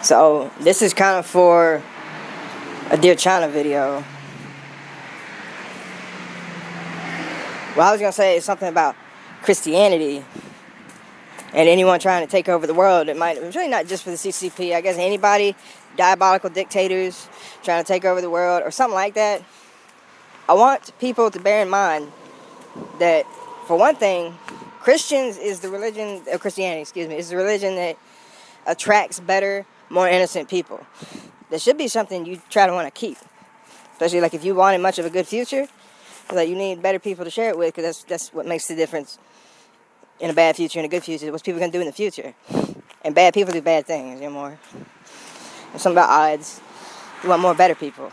So this is kind of for a Dear China video. What I was going to say is something about Christianity and anyone trying to take over the world. It's really not just for the CCP. I guess anybody, diabolical dictators trying to take over the world or something like that. I want people to bear in mind that, for one thing, Christianity is the religion that attracts better, more innocent people. That should be something you try to want to keep. Especially like if you wanted much of a good future, like you need better people to share it with, because that's what makes the difference in a bad future and a good future. What's people going to do in the future? And bad people do bad things, more. There's something about odds. You want more better people.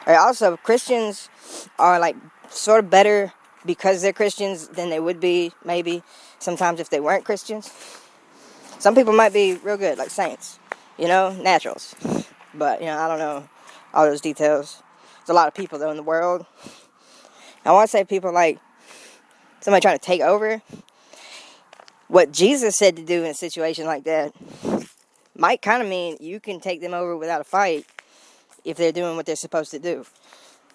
Right, also, Christians are like sort of better because they're Christians than they would be maybe sometimes if they weren't Christians. Some people might be real good, like saints, naturals. But, I don't know all those details. There's a lot of people, though, in the world. I want to say people like somebody trying to take over. What Jesus said to do in a situation like that might kind of mean you can take them over without a fight if they're doing what they're supposed to do.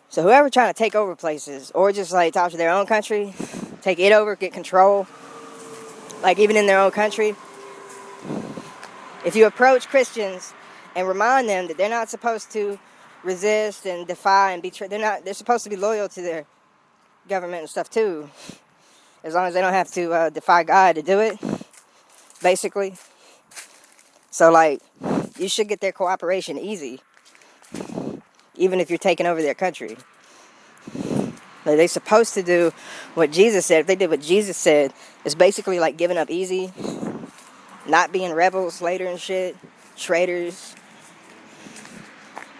So whoever trying to take over places, or just like talk to their own country, take it over, get control, like even in their own country, if you approach Christians and remind them that they're not supposed to resist and defy and betray, they're supposed to be loyal to their government and stuff too, as long as they don't have to defy God to do it, basically. So like, you should get their cooperation easy, even if you're taking over their country. Like, they're supposed to do what Jesus said. If they did what Jesus said, it's basically like giving up easy, not being rebels later and shit, traitors.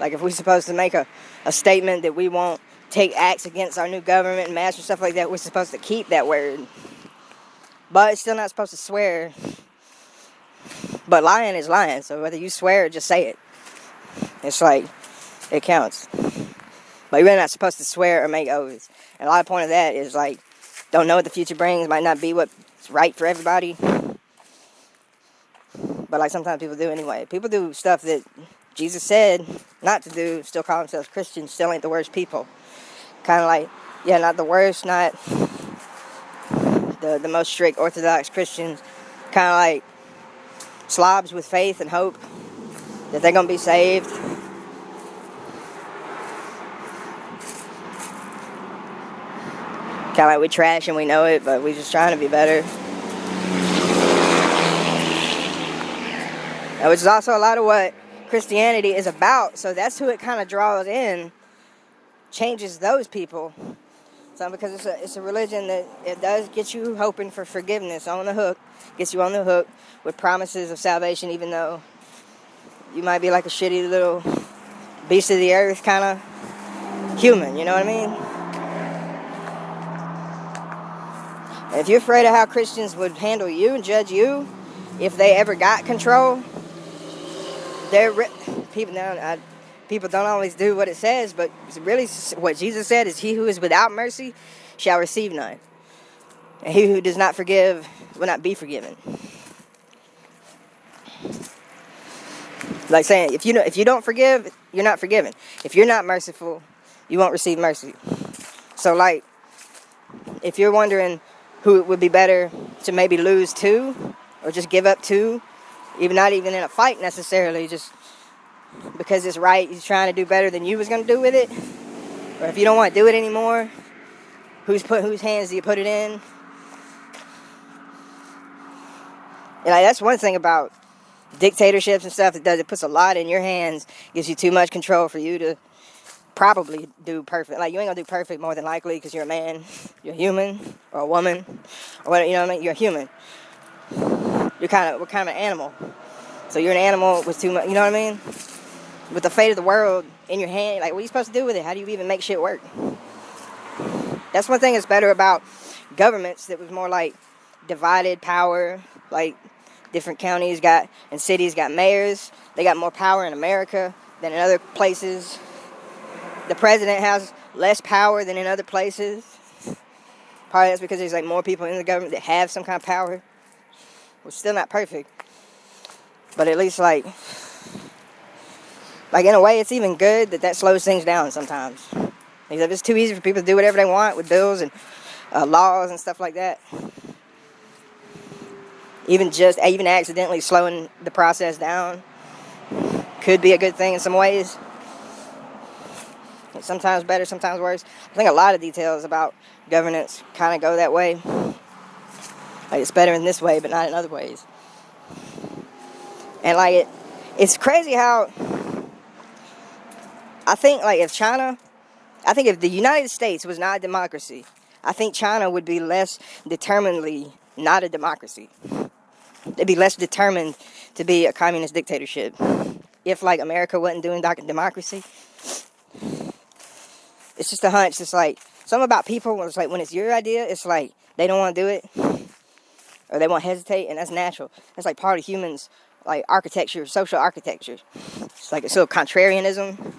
Like, if we're supposed to make a statement that we won't take acts against our new government and master stuff like that, we're supposed to keep that word. But it's still not supposed to swear. But lying is lying, so whether you swear or just say it, it's like, it counts. But you're really not supposed to swear or make oaths. And a lot of point of that is like, don't know what the future brings, might not be what's right for everybody. But like sometimes people do anyway. People do stuff that Jesus said not to do, still call themselves Christians, still ain't the worst people. Kind of like, not the worst, not the most strict Orthodox Christians. Kind of like slobs with faith and hope that they're going to be saved. Kind of like we trash and we know it, but we're just trying to be better. Which is also a lot of what Christianity is about. So that's who it kind of draws in, changes those people. So because it's a religion that it does get you hoping for forgiveness on the hook, gets you on the hook with promises of salvation, even though you might be like a shitty little beast of the earth kind of human, you know what I mean? And if you're afraid of how Christians would handle you and judge you if they ever got control, people don't always do what it says, but really what Jesus said is, he who is without mercy shall receive none. And he who does not forgive will not be forgiven. Like saying, if you don't forgive, you're not forgiven. If you're not merciful, you won't receive mercy. So like, if you're wondering who it would be better to maybe lose to, or just give up to, not even in a fight necessarily, just because it's right, he's trying to do better than you was going to do with it. Or if you don't want to do it anymore, whose hands do you put it in? And like, that's one thing about dictatorships and stuff. It puts a lot in your hands, gives you too much control for you to probably do perfect. Like, you ain't going to do perfect more than likely because you're a man, you're human, or a woman, or whatever, you know what I mean? You're human. We're kind of an animal. So you're an animal with too much, you know what I mean? With the fate of the world in your hand, like, what are you supposed to do with it? How do you even make shit work? That's one thing that's better about governments that was more like divided power. Like, different counties and cities got mayors. They got more power in America than in other places. The president has less power than in other places. Probably that's because there's like more people in the government that have some kind of power. We're still not perfect. But at least, like in a way, it's even good that slows things down sometimes. Because if it's too easy for people to do whatever they want with bills and laws and stuff like that, even accidentally slowing the process down could be a good thing in some ways. It's sometimes better, sometimes worse. I think a lot of details about governance kind of go that way. Like, it's better in this way, but not in other ways. And like it's crazy how I think if the United States was not a democracy, I think China would be less determinedly not a democracy. They'd be less determined to be a communist dictatorship. If, like, America wasn't doing democracy. It's just a hunch. It's like, something about people, it's like, when it's your idea, it's like, they don't want to do it. Or they won't hesitate, and that's natural. That's like part of humans, like, architecture, social architecture. It's like a sort of contrarianism.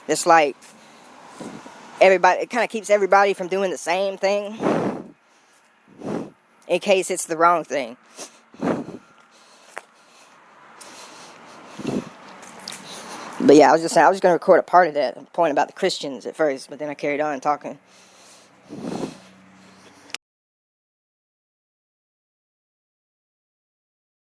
It's like, it kind of keeps everybody from doing the same thing. In case it's the wrong thing. But yeah, I was going to record a part of that point about the Christians at first, but then I carried on talking.